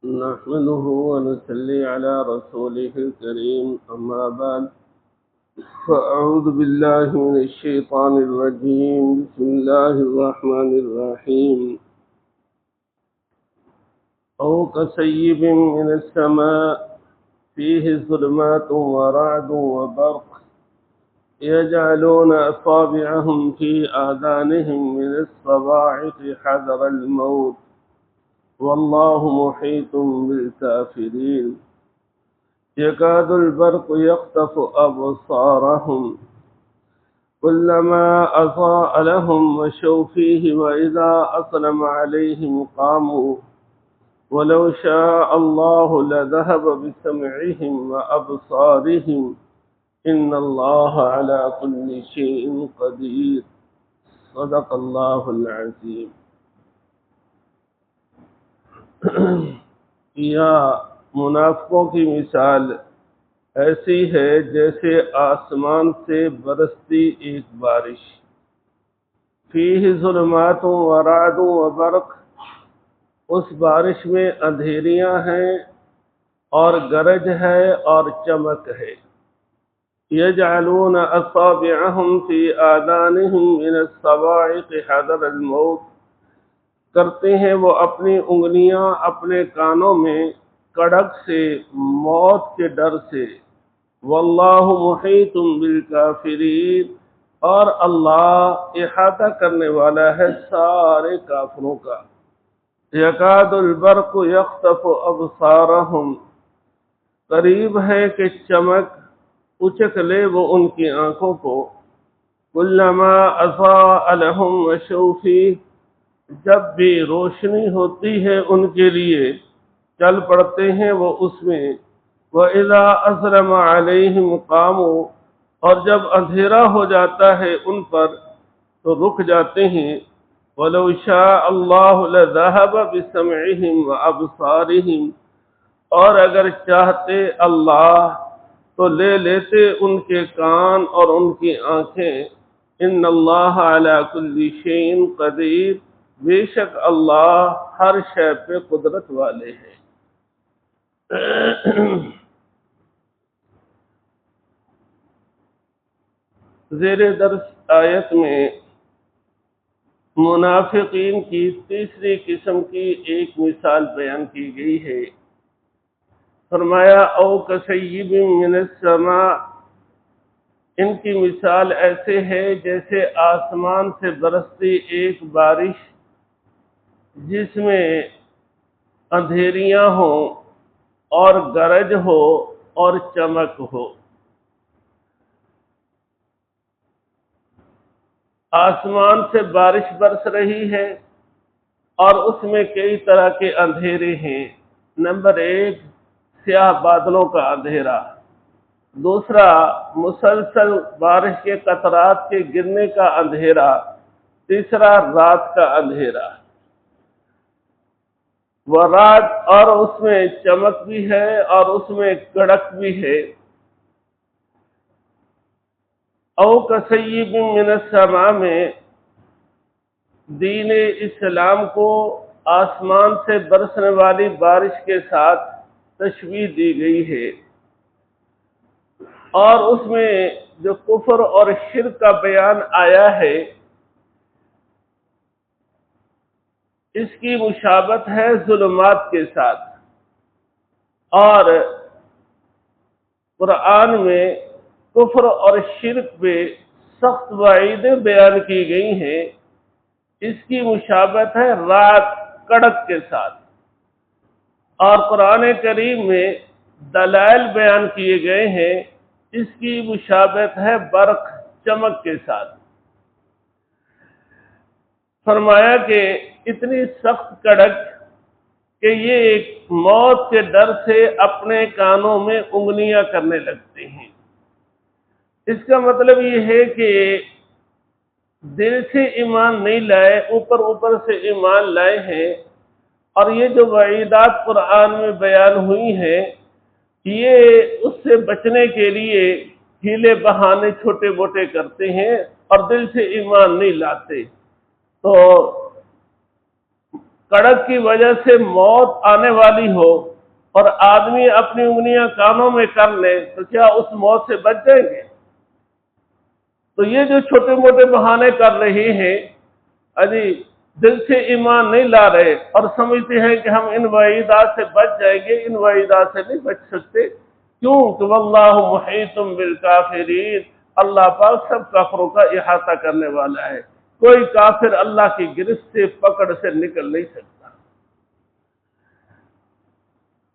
نحمده ونصلي على رسوله الكريم أما بعد فأعوذ بالله من الشيطان الرجيم بسم الله الرحمن الرحيم أو كصيب من السماء فيه ظلمات ورعد وبرق يجعلون أصابعهم في آذانهم من الصواعق حذر الموت والله محيط بالكافرين يكاد البرق يخطف أبصارهم كلما أضاء لهم مشوا فيه وإذا أظلم عليهم قاموا ولو شاء الله لذهب بسمعهم وأبصارهم إن الله على كل شيء قدير صدق الله العظيم. یا منافقوں کی مثال ایسی ہے جیسے آسمان سے برستی ایک بارش، فیہ ظلمات و رعد و برق، اس بارش میں اندھیریاں ہیں اور گرج ہے اور چمک ہے، یجعلون اصابعہم فی آذانہم من الصواعق حذر الموت، کرتے ہیں وہ اپنی انگلیاں اپنے کانوں میں کڑک سے، موت کے ڈر سے، واللہ محیط بالکافرین، اور اللہ احاطہ کرنے والا ہے سارے کافروں کا، یکاد البرق یخطف ابصارہم، قریب ہے کہ چمک اچک لے وہ ان کی آنکھوں کو، کلما اضاء لہم مشوا فیہ، جب بھی روشنی ہوتی ہے ان کے لیے چل پڑتے ہیں وہ اس میں، وَإِذَا أَظْلَمَ عَلَيْهِمْ قَامُوا، اور جب اندھیرا ہو جاتا ہے ان پر تو رک جاتے ہیں، وَلَوْ شَاءَ اللَّهُ لَذَهَبَ بِسَمْعِهِمْ وَأَبْصَارِهِمْ، اور اگر چاہتے اللہ تو لے لیتے ان کے کان اور ان کی آنکھیں، إِنَّ اللَّهَ عَلَى كُلِّ شَيْءٍ قَدِيرٌ، بے شک اللہ ہر شے پہ قدرت والے ہیں۔ زیر درس آیت میں منافقین کی تیسری قسم کی ایک مثال بیان کی گئی ہے۔ فرمایا او کصیب من السماء، ان کی مثال ایسے ہے جیسے آسمان سے برستی ایک بارش جس میں اندھیریاں ہوں اور گرج ہو اور چمک ہو۔ آسمان سے بارش برس رہی ہے اور اس میں کئی طرح کے اندھیرے ہیں۔ نمبر 1 سیاہ بادلوں کا اندھیرا، دوسرا مسلسل بارش کے قطرات کے گرنے کا اندھیرا، تیسرا رات کا اندھیرا، وہ رات، اور اس میں چمک بھی ہے اور اس میں کڑک بھی ہے۔ او کصیب من السماء میں دین اسلام کو آسمان سے برسنے والی بارش کے ساتھ تشبیہ دی گئی ہے، اور اس میں جو کفر اور شرک کا بیان آیا ہے اس کی مشابہت ہے ظلمات کے ساتھ، اور قرآن میں کفر اور شرک پہ سخت وعیدیں بیان کی گئی ہیں، اس کی مشابہت ہے رات کڑک کے ساتھ، اور قرآن کریم میں دلائل بیان کیے گئے ہیں، اس کی مشابہت ہے برق چمک کے ساتھ۔ فرمایا کہ اتنی سخت کڑک کہ یہ ایک موت کے ڈر سے اپنے کانوں میں انگلیاں کرنے لگتے ہیں۔ اس کا مطلب یہ ہے کہ دل سے ایمان نہیں لائے، اوپر اوپر سے ایمان لائے ہیں، اور یہ جو وعیدات قرآن میں بیان ہوئی ہیں یہ اس سے بچنے کے لیے ہیلے بہانے چھوٹے موٹے کرتے ہیں اور دل سے ایمان نہیں لاتے۔ تو کڑک کی وجہ سے موت آنے والی ہو اور آدمی اپنی انگلیاں کانوں میں کر لے تو کیا اس موت سے بچ جائیں گے؟ تو یہ جو چھوٹے موٹے بہانے کر رہے ہیں اجی دل سے ایمان نہیں لا رہے اور سمجھتے ہیں کہ ہم ان وعیدات سے بچ جائیں گے، ان وعیدات سے نہیں بچ سکتے۔ کیوں کہ واللہ محیط بالکافرین، اللہ پاک سب کافروں کا احاطہ کرنے والا ہے، کوئی کافر اللہ کی گرفت سے پکڑ سے نکل نہیں سکتا۔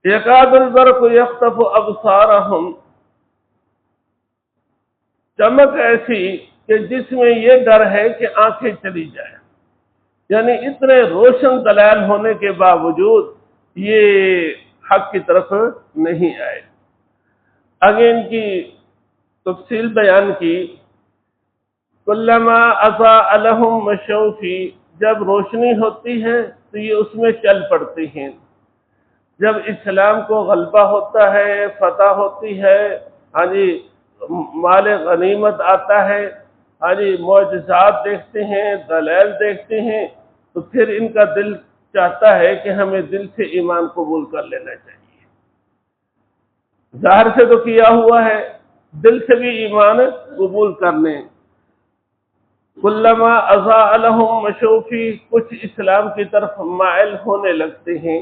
یکاد البرق یخطف ابصارہم، چمک ایسی کہ جس میں یہ ڈر ہے کہ آنکھیں چلی جائیں، یعنی اتنے روشن دلائل ہونے کے باوجود یہ حق کی طرف نہیں آئے۔ آگے ان کی تفصیل بیان کی، کلما اضاء لهم مشوا فی، جب روشنی ہوتی ہے تو یہ اس میں چل پڑتے ہیں، جب اسلام کو غلبہ ہوتا ہے، فتح ہوتی ہے، ہاں جی مال غنیمت آتا ہے، ہاں جی معجزات دیکھتے ہیں، دلائل دیکھتے ہیں، تو پھر ان کا دل چاہتا ہے کہ ہمیں دل سے ایمان قبول کر لینا چاہیے۔ ظاہر سے تو کیا ہوا ہے، دل سے بھی ایمان قبول کر لیں۔ کلما اضاء لهم مشوا فی، کچھ اسلام کی طرف مائل ہونے لگتے ہیں،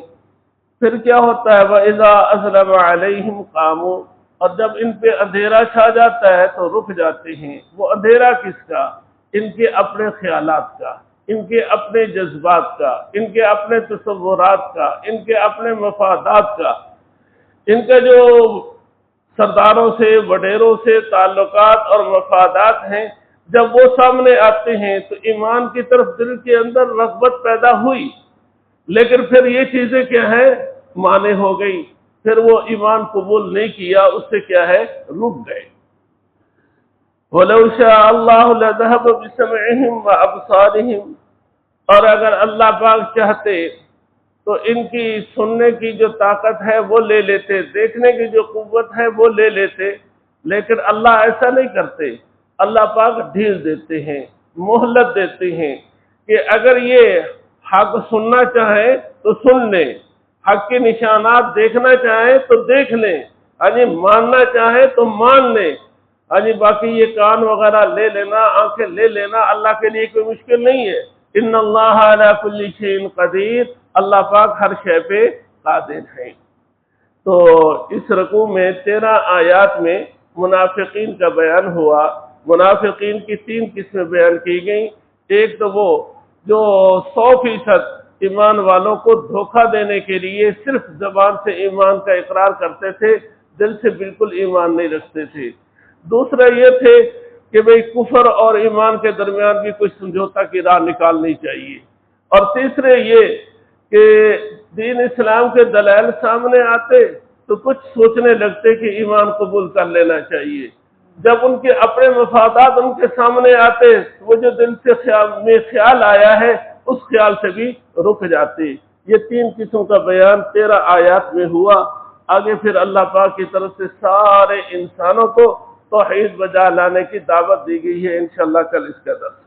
پھر کیا ہوتا ہے وَإِذَا أَظْلَمَ عَلَيْهِمْ قَامُوا، اور جب ان پہ اندھیرا چھا جاتا ہے تو رک جاتے ہیں۔ وہ اندھیرا کس کا؟ ان کے اپنے خیالات کا، ان کے اپنے جذبات کا، ان کے اپنے تصورات کا، ان کے اپنے مفادات کا، ان کا جو سرداروں سے وڈیروں سے تعلقات اور مفادات ہیں، جب وہ سامنے آتے ہیں تو ایمان کی طرف دل کے اندر رغبت پیدا ہوئی، لیکن پھر یہ چیزیں کیا ہے مانے ہو گئی، پھر وہ ایمان قبول نہیں کیا، اس سے کیا ہے رک گئے۔ وَلَوْ شَاءَ اللَّهُ لَذَهَبَ بِسَمْعِهِمْ وَأَبْصَارِهِمْ، اور اگر اللہ پاک چاہتے تو ان کی سننے کی جو طاقت ہے وہ لے لیتے، دیکھنے کی جو قوت ہے وہ لے لیتے، لیکن اللہ ایسا نہیں کرتے۔ اللہ پاک ڈھیل دیتے ہیں، مہلت دیتے ہیں کہ اگر یہ حق سننا چاہیں تو سن لیں، حق کے نشانات دیکھنا چاہیں تو دیکھ لیں، یعنی ماننا چاہیں تو مان لیں، یعنی باقی یہ کان وغیرہ لے لینا، آنکھیں لے لینا اللہ کے لیے کوئی مشکل نہیں ہے۔ ان اللہ علی کل شیء قدیر، اللہ پاک ہر شے پہ قادر ہے۔ تو اس رکوع میں 13 آیات میں منافقین کا بیان ہوا۔ منافقین کی 3 قسمیں بیان کی گئیں۔ ایک تو وہ جو 100% ایمان والوں کو دھوکہ دینے کے لیے صرف زبان سے ایمان کا اقرار کرتے تھے، دل سے بالکل ایمان نہیں رکھتے تھے۔ دوسرا یہ تھے کہ بھئی کفر اور ایمان کے درمیان بھی کچھ سمجھوتا کی راہ نکالنی چاہیے۔ اور تیسرے یہ کہ دین اسلام کے دلائل سامنے آتے تو کچھ سوچنے لگتے کہ ایمان قبول کر لینا چاہیے۔ جب ان کے اپنے مفادات ان کے سامنے آتے، وہ جو دل سے خیال آیا ہے اس خیال سے بھی رک جاتے۔ یہ 3 قسم کا بیان 13 آیات میں ہوا۔ آگے پھر اللہ پاک کی طرف سے سارے انسانوں کو توحید بجا لانے کی دعوت دی گئی ہے۔ انشاءاللہ کل اس کا درس